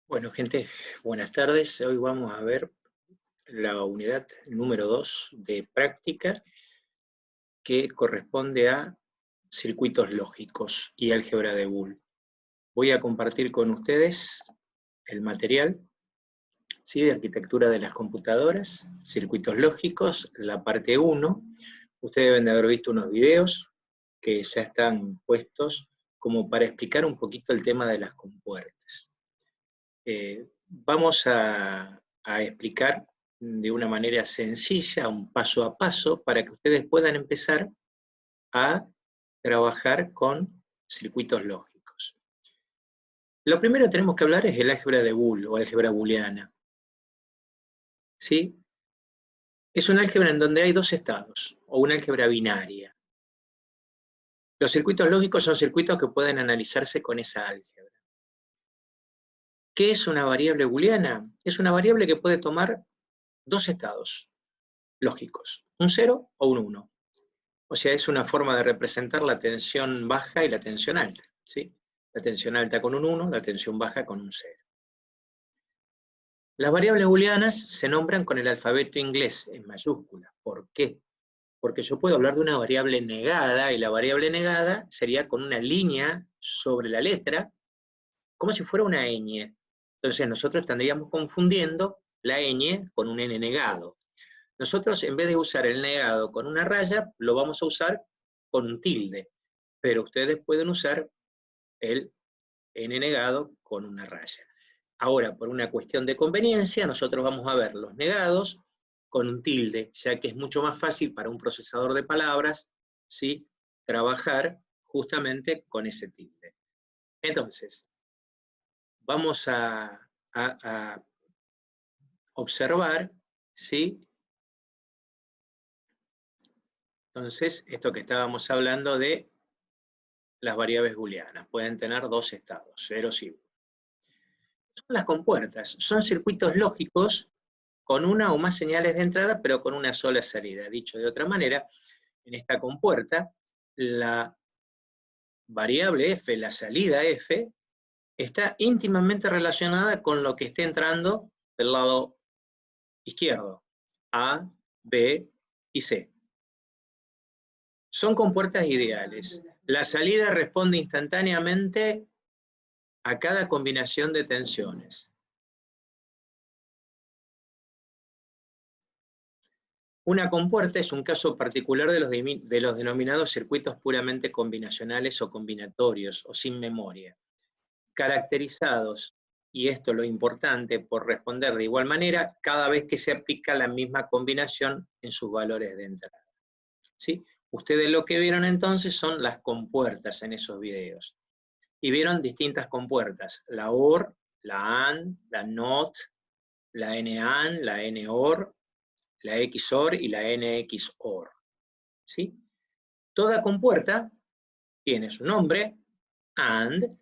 Bueno, gente, buenas tardes. Hoy vamos a ver la unidad número 2 de práctica que corresponde a circuitos lógicos y álgebra de Boole. Voy a compartir con ustedes el material, ¿sí?, de arquitectura de las computadoras, circuitos lógicos, la parte 1. Ustedes deben de haber visto unos videos que ya están puestos como para explicar un poquito el tema de las compuertas. Vamos a explicar de una manera sencilla, un paso a paso, para que ustedes puedan empezar a trabajar con circuitos lógicos. Lo primero que tenemos que hablar es el álgebra de Boole o álgebra booleana. ¿Sí? Es un álgebra en donde hay dos estados, o una álgebra binaria. Los circuitos lógicos son circuitos que pueden analizarse con esa álgebra. ¿Qué es una variable booleana? Es una variable que puede tomar dos estados lógicos, un 0 o un 1. O sea, es una forma de representar la tensión baja y la tensión alta, ¿sí? La tensión alta con un 1, la tensión baja con un 0. Las variables booleanas se nombran con el alfabeto inglés en mayúscula. ¿Por qué? Porque yo puedo hablar de una variable negada, y la variable negada sería con una línea sobre la letra, como si fuera una ñ. Entonces nosotros estaríamos confundiendo la ñ con un n negado. Nosotros, en vez de usar el negado con una raya, lo vamos a usar con un tilde, pero ustedes pueden usar el n negado con una raya. Ahora, por una cuestión de conveniencia, nosotros vamos a ver los negados con un tilde, ya que es mucho más fácil para un procesador de palabras, ¿sí?, trabajar justamente con ese tilde. Entonces, vamos a observar, ¿sí? Entonces, esto que estábamos hablando de las variables booleanas, pueden tener dos estados, ceros y uno. Son las compuertas, son circuitos lógicos con una o más señales de entrada, pero con una sola salida. Dicho de otra manera, en esta compuerta, la variable f, la salida f, está íntimamente relacionada con lo que esté entrando del lado izquierdo, A, B y C. Son compuertas ideales. La salida responde instantáneamente a cada combinación de tensiones. Una compuerta es un caso particular de los denominados circuitos puramente combinacionales o combinatorios, o sin memoria, caracterizados, y esto es lo importante, por responder de igual manera cada vez que se aplica la misma combinación en sus valores de entrada. ¿Sí? Ustedes lo que vieron entonces son las compuertas en esos videos. Y vieron distintas compuertas, la OR, la AND, la NOT, la NAND, la NOR, la XOR y la NXOR. ¿Sí? Toda compuerta tiene su nombre, AND,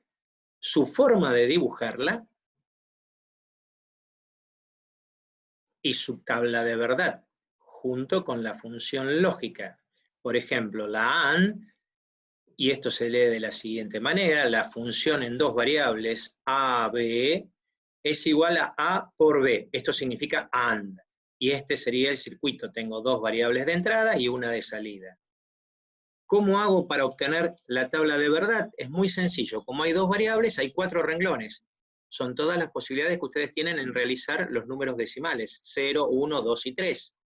su forma de dibujarla y su tabla de verdad, junto con la función lógica. Por ejemplo, la AND, y esto se lee de la siguiente manera: la función en dos variables a, b, es igual a por b. Esto significa AND. Y este sería el circuito. Tengo dos variables de entrada y una de salida. ¿Cómo hago para obtener la tabla de verdad? Es muy sencillo. Como hay dos variables, hay 4 renglones. Son todas las posibilidades que ustedes tienen en realizar los números decimales: 0, 1, 2 y 3.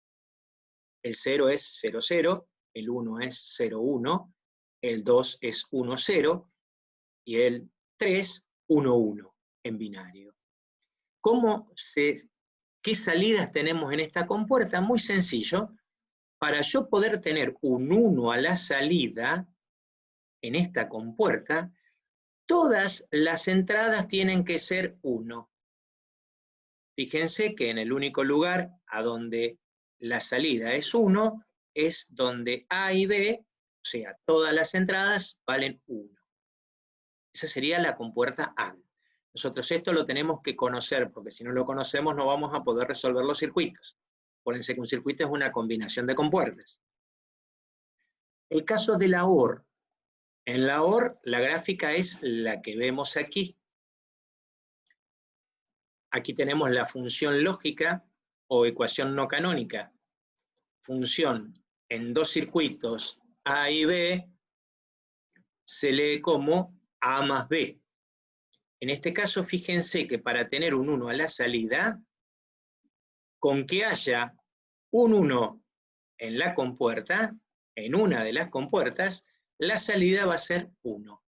El 0 es 0, 0, el 1 es 0, 1, el 2 es 1, 0 y el 3, 1, 1 en binario. ¿Qué salidas tenemos en esta compuerta? Muy sencillo. Para yo poder tener un 1 a la salida en esta compuerta, todas las entradas tienen que ser 1. Fíjense que en el único lugar a donde la salida es 1 es donde A y B, o sea, todas las entradas valen 1. Esa sería la compuerta AND. Nosotros esto lo tenemos que conocer, porque si no lo conocemos no vamos a poder resolver los circuitos. Acuérdense que un circuito es una combinación de compuertas. El caso de la OR. En la OR la gráfica es la que vemos aquí. Aquí tenemos la función lógica o ecuación no canónica. Función en dos circuitos A y B se lee como A más B. En este caso, fíjense que para tener un 1 a la salida, con que haya un 1 en la compuerta, en una de las compuertas, la salida va a ser 1.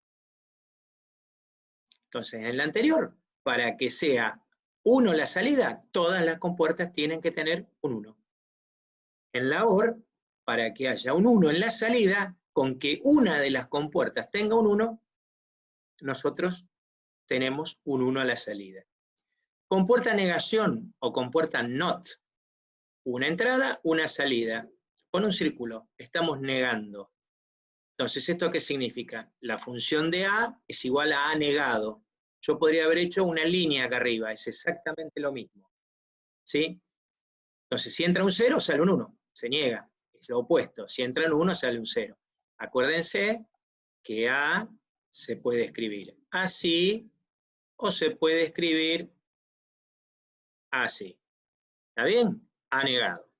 Entonces, en la anterior, para que sea 1 la salida, todas las compuertas tienen que tener un 1. En la OR, para que haya un 1 en la salida, con que una de las compuertas tenga un 1, nosotros tenemos un 1 a la salida. Compuerta negación o compuerta NOT. Una entrada, una salida. Con un círculo, estamos negando. Entonces, ¿esto qué significa? La función de A es igual a A negado. Yo podría haber hecho una línea acá arriba, es exactamente lo mismo. ¿Sí? Entonces, si entra un 0, sale un 1. Se niega, es lo opuesto. Si entra un 1, sale un 0. Acuérdense que A se puede escribir así o se puede escribir así. ¿Está bien? A negado.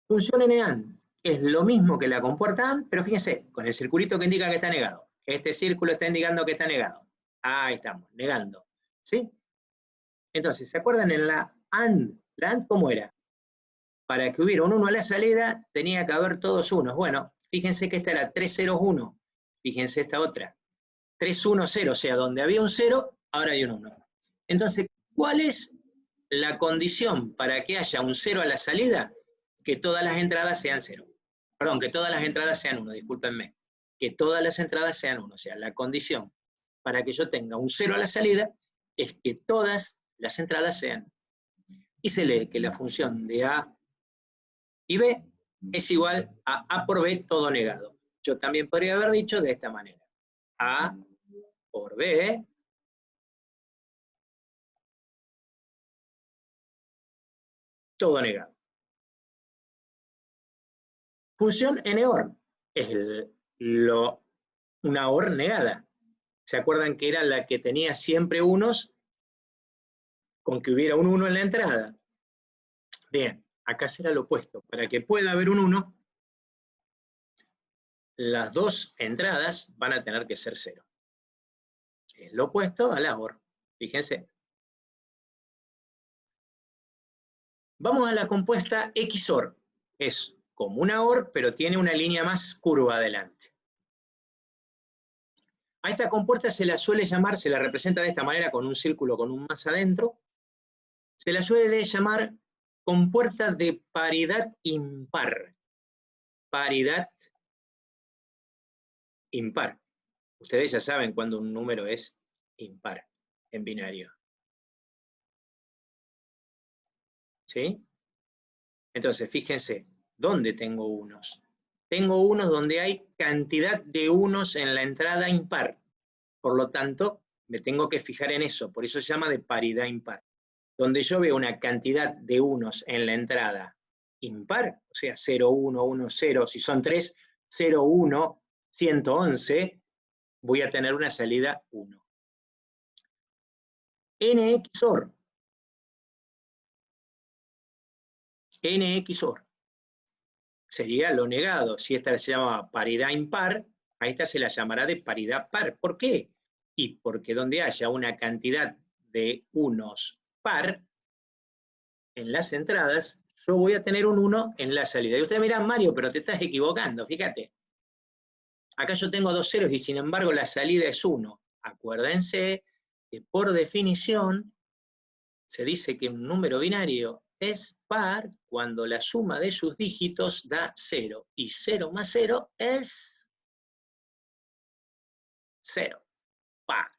Función NAND es lo mismo que la compuerta AND, pero fíjense, con el circulito que indica que está negado. Este círculo está indicando que está negado. Ahí estamos, negando. ¿Sí? Entonces, ¿se acuerdan en la AND? ¿La AND cómo era? Para que hubiera un 1 a la salida, tenía que haber todos unos. Bueno, fíjense que esta era 301. Fíjense esta otra. 310, o sea, donde había un 0, ahora hay un 1. Entonces, ¿cuál es la condición para que haya un 0 a la salida? Que todas las entradas sean 0. Perdón, que todas las entradas sean 1, discúlpenme. Que todas las entradas sean 1. O sea, la condición para que yo tenga un 0 a la salida es que todas las entradas sean 1. Y se lee que la función de A y B es igual a A por B todo negado. Yo también podría haber dicho de esta manera. A por B todo negado. Función NOR es una OR negada. ¿Se acuerdan que era la que tenía siempre unos con que hubiera un 1 en la entrada? Bien, acá será lo opuesto. Para que pueda haber un 1, las dos entradas van a tener que ser 0. Es lo opuesto a la OR. Fíjense. Vamos a la compuesta XOR. Es como una OR, pero tiene una línea más curva adelante. A esta compuerta se la suele llamar, se la representa de esta manera con un círculo con un más adentro, se la suele llamar compuerta de paridad impar. Paridad impar. Ustedes ya saben cuando un número es impar en binario. ¿Sí? Entonces, fíjense, ¿dónde tengo unos? Tengo unos donde hay cantidad de unos en la entrada impar. Por lo tanto, me tengo que fijar en eso. Por eso se llama de paridad impar. Donde yo veo una cantidad de unos en la entrada impar, o sea, 0, 1, 1, 0, si son 3, 0, 1, 111, voy a tener una salida 1. NXOR. NXOR. Sería lo negado. Si esta se llama paridad impar, a esta se la llamará de paridad par. ¿Por qué? Y porque donde haya una cantidad de unos par en las entradas, yo voy a tener un 1 en la salida. Y ustedes miran, Mario, pero te estás equivocando, fíjate. Acá yo tengo dos ceros y sin embargo la salida es 1. Acuérdense que por definición se dice que un número binario es par cuando la suma de sus dígitos da 0. Y 0 más 0 es 0. Par.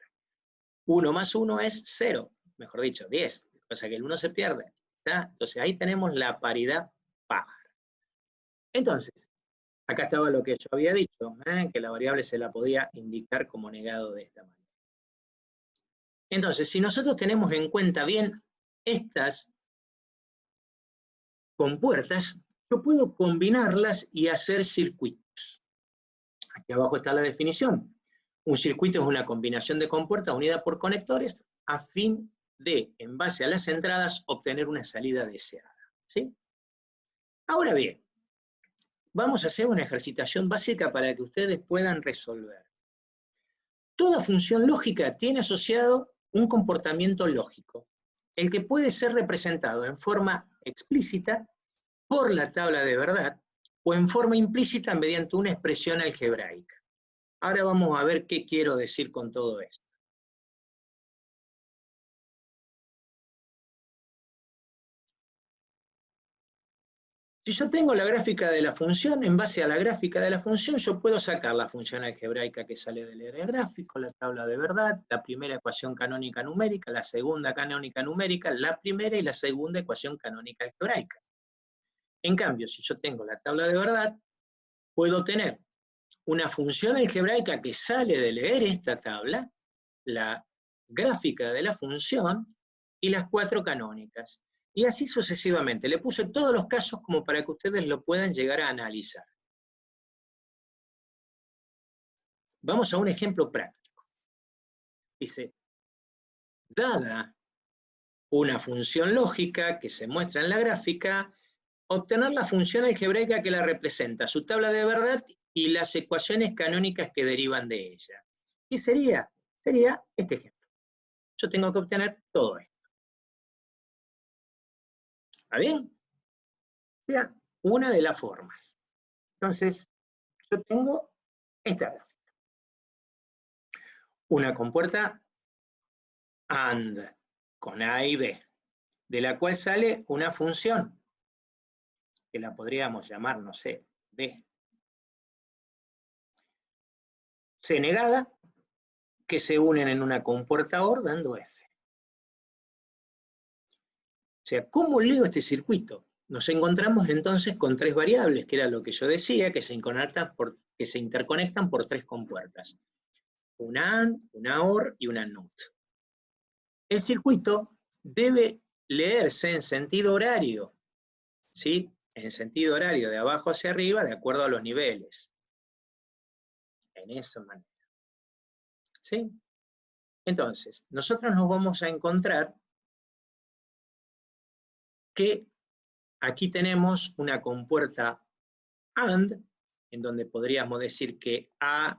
1 más 1 es 0. Mejor dicho, 10. O sea que el 1 se pierde. ¿Está? Entonces ahí tenemos la paridad par. Entonces, acá estaba lo que yo había dicho, que la variable se la podía indicar como negado de esta manera. Entonces, si nosotros tenemos en cuenta bien estas compuertas, yo puedo combinarlas y hacer circuitos. Aquí abajo está la definición. Un circuito es una combinación de compuertas unida por conectores a fin de, en base a las entradas, obtener una salida deseada. ¿Sí? Ahora bien, vamos a hacer una ejercitación básica para que ustedes puedan resolver. Toda función lógica tiene asociado un comportamiento lógico, el que puede ser representado en forma explícita por la tabla de verdad o en forma implícita mediante una expresión algebraica. Ahora vamos a ver qué quiero decir con todo esto. Si yo tengo la gráfica de la función, en base a la gráfica de la función, yo puedo sacar la función algebraica que sale del área gráfico, la tabla de verdad, la primera ecuación canónica numérica, la segunda canónica numérica, la primera y la segunda ecuación canónica algebraica. En cambio, si yo tengo la tabla de verdad, puedo tener una función algebraica que sale de leer esta tabla, la gráfica de la función y las 4 canónicas. Y así sucesivamente. Le puse todos los casos como para que ustedes lo puedan llegar a analizar. Vamos a un ejemplo práctico. Dice, dada una función lógica que se muestra en la gráfica, obtener la función algebraica que la representa, su tabla de verdad y las ecuaciones canónicas que derivan de ella. ¿Qué sería? Sería este ejemplo. Yo tengo que obtener todo esto. ¿Está bien? Sea una de las formas. Entonces, yo tengo esta gráfica. Una compuerta AND con A y B, de la cual sale una función, que la podríamos llamar, no sé, B. C negada, que se unen en una compuerta OR dando F. O sea, ¿cómo leo este circuito? Nos encontramos entonces con 3 variables, que era lo que yo decía, que se interconectan por 3 compuertas. Una AND, una OR y una NOT. El circuito debe leerse en sentido horario, ¿sí? En sentido horario, de abajo hacia arriba, de acuerdo a los niveles. En esa manera. ¿Sí? Entonces, nosotros nos vamos a encontrar que aquí tenemos una compuerta AND, en donde podríamos decir que A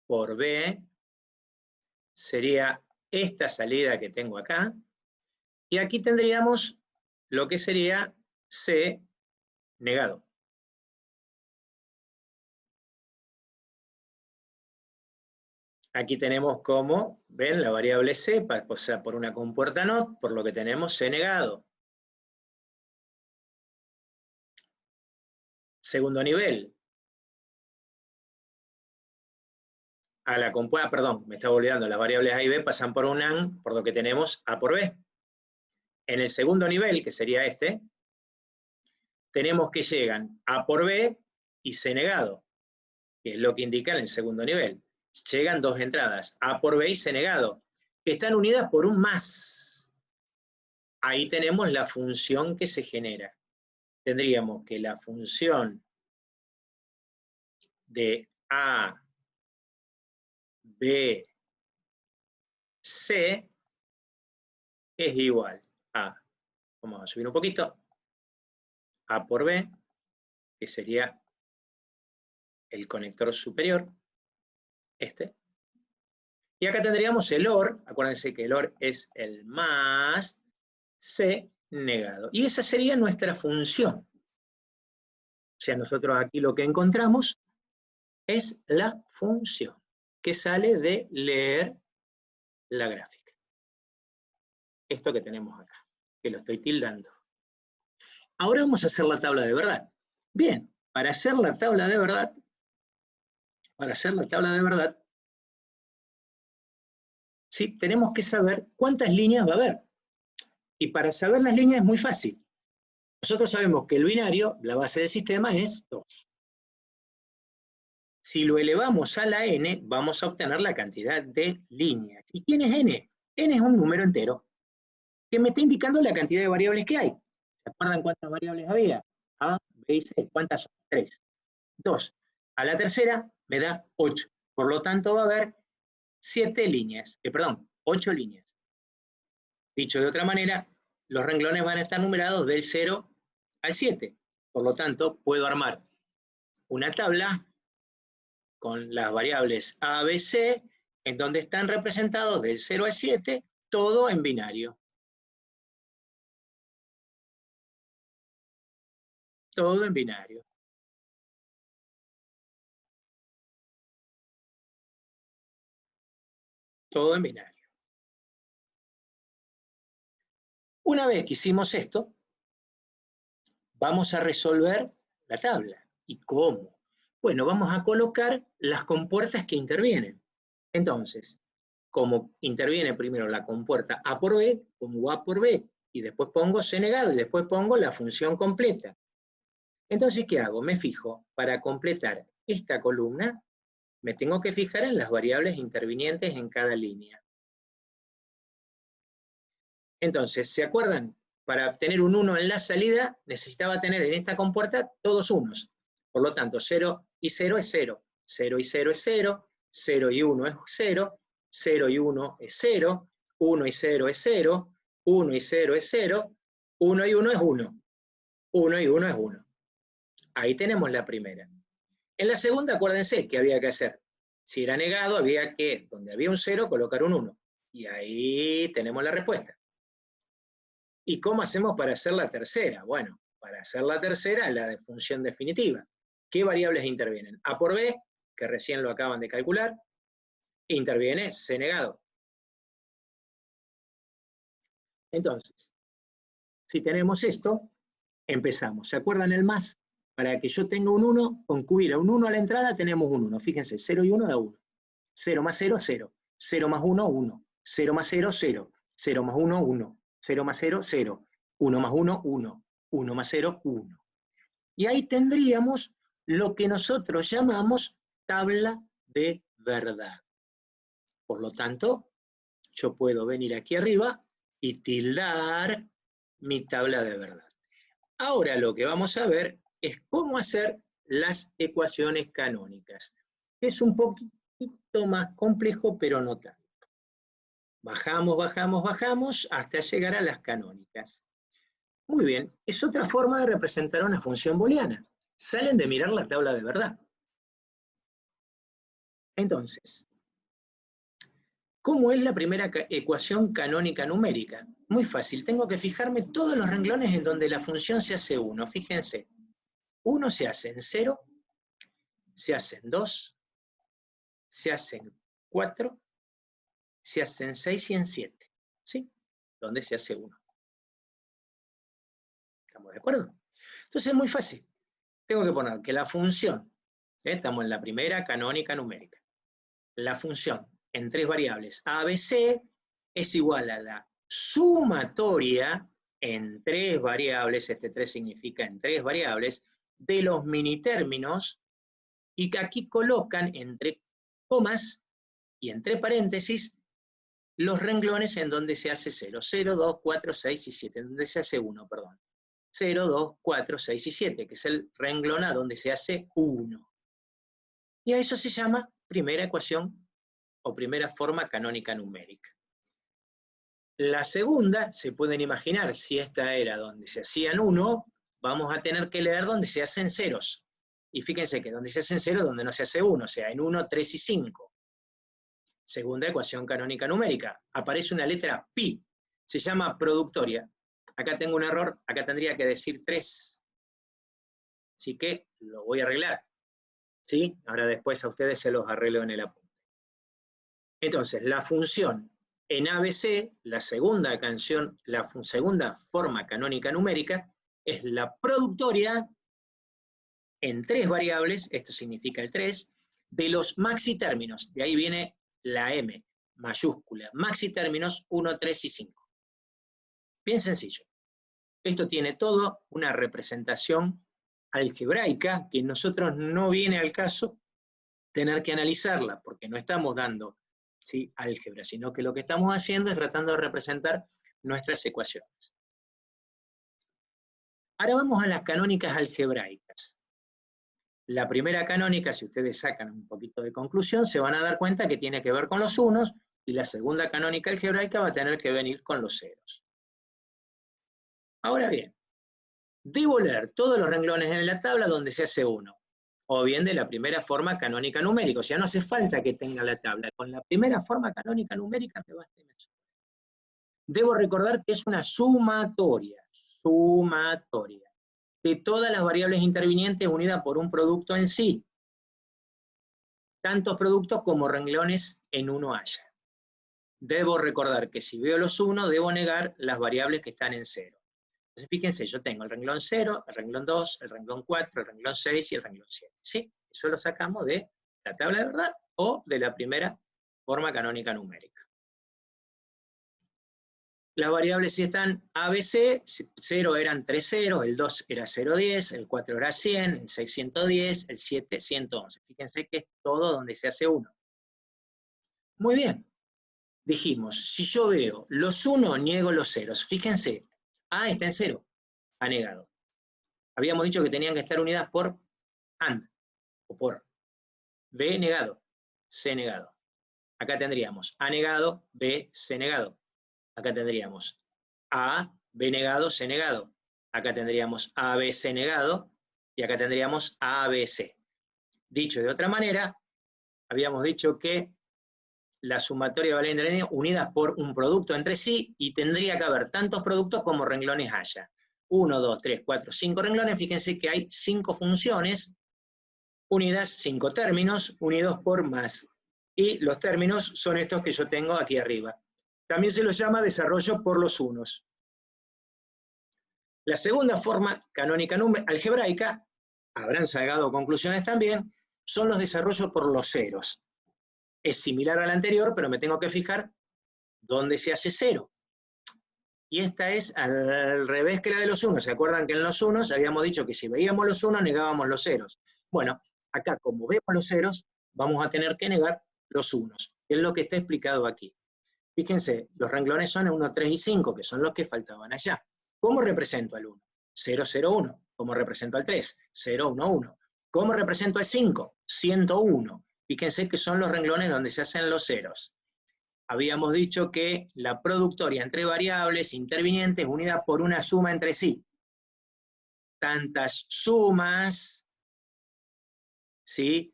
por B sería esta salida que tengo acá, y aquí tendríamos lo que sería C negado. Aquí tenemos como, ven, la variable C, o sea, por una compuerta NOT, por lo que tenemos C negado. Segundo nivel. A la compuerta, perdón, me estaba olvidando, las variables A y B pasan por un AND, por lo que tenemos A por B. En el segundo nivel, que sería este, tenemos que llegan A por B y C negado, que es lo que indica en el segundo nivel. Llegan 2 entradas, A por B y C negado, que están unidas por un más. Ahí tenemos la función que se genera. Tendríamos que la función de A, B, C es igual a, vamos a subir un poquito, A por B, que sería el conector superior, este. Y acá tendríamos el OR, acuérdense que el OR es el más C negado. Y esa sería nuestra función. O sea, nosotros aquí lo que encontramos es la función que sale de leer la gráfica. Esto que tenemos acá, que lo estoy tildando. Ahora vamos a hacer la tabla de verdad. Bien, para hacer la tabla de verdad, ¿sí? Tenemos que saber cuántas líneas va a haber. Y para saber las líneas es muy fácil. Nosotros sabemos que el binario, la base del sistema, es 2. Si lo elevamos a la n, vamos a obtener la cantidad de líneas. ¿Y quién es n? N es un número entero que me está indicando la cantidad de variables que hay. ¿Se acuerdan cuántas variables había? A, B y C. ¿Cuántas son? 3. 2. A la tercera me da 8. Por lo tanto va a haber 8 líneas. Dicho de otra manera, los renglones van a estar numerados del 0 al 7. Por lo tanto, puedo armar una tabla con las variables A, B, C, en donde están representados del 0 al 7, todo en binario. Todo en binario. Todo en binario. Una vez que hicimos esto, vamos a resolver la tabla. ¿Y cómo? Bueno, vamos a colocar las compuertas que intervienen. Entonces, como interviene primero la compuerta A por B, pongo A por B, y después pongo C negado, y después pongo la función completa. Entonces, ¿qué hago? Me fijo, para completar esta columna, me tengo que fijar en las variables intervinientes en cada línea. Entonces, ¿se acuerdan? Para obtener un 1 en la salida, necesitaba tener en esta compuerta todos unos. Por lo tanto, 0 y 0 es 0. 0 y 0 es 0. 0 y 1 es 0. 0 y 1 es 0. 1 y 0 es 0. 1 y 0 es 0. 1 y 1 es 1. 1 y 1 es 1. Ahí tenemos la primera. En la segunda, acuérdense que había que hacer. Si era negado, había que, donde había un 0, colocar un 1. Y ahí tenemos la respuesta. ¿Y cómo hacemos para hacer la tercera? Bueno, para hacer la tercera, la de función definitiva. ¿Qué variables intervienen? A por B, que recién lo acaban de calcular, interviene C negado. Entonces, si tenemos esto, empezamos. ¿Se acuerdan el más? Para que yo tenga un 1, con que hubiera un 1 a la entrada, tenemos un 1. Fíjense, 0 y 1 da 1. 0 más 0, 0. 0 más 1, 1. 0 más 0, 0. 0 más 1, 1. 0 más 0, 0. 1 más 1, 1. 1 más 0, 1. Y ahí tendríamos lo que nosotros llamamos tabla de verdad. Por lo tanto, yo puedo venir aquí arriba y tildar mi tabla de verdad. Ahora lo que vamos a ver es cómo hacer las ecuaciones canónicas. Es un poquito más complejo, pero no tanto. Bajamos, bajamos, bajamos hasta llegar a las canónicas. Muy bien, es otra forma de representar una función booleana. Salen de mirar la tabla de verdad. Entonces, ¿cómo es la primera ecuación canónica numérica? Muy fácil, tengo que fijarme todos los renglones en donde la función se hace 1. Fíjense, 1 se hace en 0, se hace en 2, se hace en 4, se hace en 6 y en 7. ¿Sí? ¿Dónde se hace 1? ¿Estamos de acuerdo? Entonces es muy fácil. Tengo que poner que la función, estamos en la primera canónica numérica, la función en 3 variables A, B, C es igual a la sumatoria en 3 variables, este 3 significa en 3 variables, de los minitérminos, y que aquí colocan entre comas y entre paréntesis los renglones en donde se hace 0, 0, 2, 4, 6 y 7, en donde se hace 1, perdón. 0, 2, 4, 6 y 7, que es el renglón a donde se hace 1. Y a eso se llama primera ecuación o primera forma canónica numérica. La segunda, se pueden imaginar, si esta era donde se hacían 1, vamos a tener que leer donde se hacen ceros. Y fíjense que donde se hacen 0 donde no se hace 1, o sea, en 1, 3 y 5. Segunda ecuación canónica numérica. Aparece una letra pi. Se llama productoria. Acá tengo un error, acá tendría que decir 3. Así que lo voy a arreglar. ¿Sí? Ahora después a ustedes se los arreglo en el apunte. Entonces, la función en ABC, la segunda segunda forma canónica numérica, es la productoria en 3 variables, esto significa el 3, de los maxitérminos, de ahí viene la M mayúscula, maxitérminos 1, 3 y 5. Bien sencillo. Esto tiene todo una representación algebraica que nosotros no viene al caso tener que analizarla, porque no estamos dando, ¿sí?, álgebra, sino que lo que estamos haciendo es tratando de representar nuestras ecuaciones. Ahora vamos a las canónicas algebraicas. La primera canónica, si ustedes sacan un poquito de conclusión, se van a dar cuenta que tiene que ver con los unos, y la segunda canónica algebraica va a tener que venir con los ceros. Ahora bien, debo leer todos los renglones en la tabla donde se hace 1, o bien de la primera forma canónica numérica, o sea, no hace falta que tenga la tabla, con la primera forma canónica numérica me basta. Debo recordar que es una sumatoria, de todas las variables intervinientes unidas por un producto en sí, tantos productos como renglones en uno haya. Debo recordar que si veo los 1, debo negar las variables que están en 0. Entonces fíjense, yo tengo el renglón 0, el renglón 2, el renglón 4, el renglón 6 y el renglón 7. ¿Sí? Eso lo sacamos de la tabla de verdad o de la primera forma canónica numérica. Las variables si están A, B, C, 0 eran 3 ceros, el 2 era 010, el 4 era 100, el 6 110, el 7 111. Fíjense que es todo donde se hace 1. Muy bien. Dijimos, si yo veo los 1, niego los ceros. Fíjense, A está en 0, A negado. Habíamos dicho que tenían que estar unidas por AND, o por B negado, C negado. Acá tendríamos A negado, B, C negado. Acá tendríamos A, B negado, C negado. Acá tendríamos A, B, C negado. Y acá tendríamos A, B, C. Dicho de otra manera, habíamos dicho que la sumatoria de variables unidas por un producto entre sí, y tendría que haber tantos productos como renglones haya. 1, 2, 3, 4, 5 renglones. Fíjense que hay 5 funciones unidas, 5 términos unidos por más. Y los términos son estos que yo tengo aquí arriba. También se los llama desarrollo por los unos. La segunda forma canónica algebraica, habrán sacado conclusiones también, son los desarrollos por los ceros. Es similar a la anterior, pero me tengo que fijar dónde se hace 0. Y esta es al revés que la de los unos. ¿Se acuerdan que en los unos habíamos dicho que si veíamos los unos negábamos los ceros? Bueno, acá como vemos los ceros, vamos a tener que negar los unos, que es lo que está explicado aquí. Fíjense, los renglones son 1, 3 y 5, que son los que faltaban allá. ¿Cómo represento al 1? 0, 0, 1. ¿Cómo represento al 3? 0, 1, 1. ¿Cómo represento al 5? 101. Fíjense que son los renglones donde se hacen los ceros. Habíamos dicho que la productoria entre variables intervinientes unida por una suma entre sí. Tantas sumas, ¿sí?,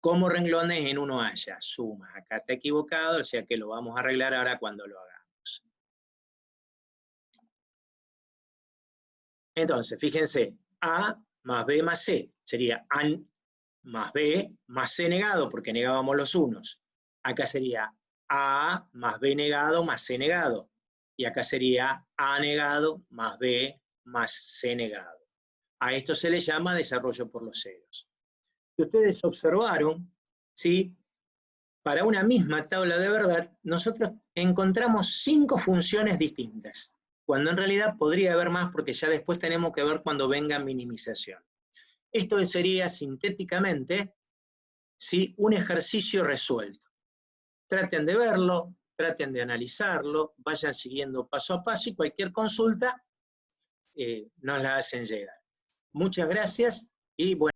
como renglones en uno haya. Sumas. Acá está equivocado, o sea que lo vamos a arreglar ahora cuando lo hagamos. Entonces, fíjense, A más B más C sería A más B más C negado, porque negábamos los unos. Acá sería A más B negado más C negado. Y acá sería A negado más B más C negado. A esto se le llama desarrollo por los ceros. Si ustedes observaron, ¿sí?, para una misma tabla de verdad, nosotros encontramos 5 funciones distintas, cuando en realidad podría haber más, porque ya después tenemos que ver cuando venga minimización. Esto sería sintéticamente, ¿sí?, un ejercicio resuelto. Traten de verlo, traten de analizarlo, vayan siguiendo paso a paso, y cualquier consulta nos la hacen llegar. Muchas gracias y bueno.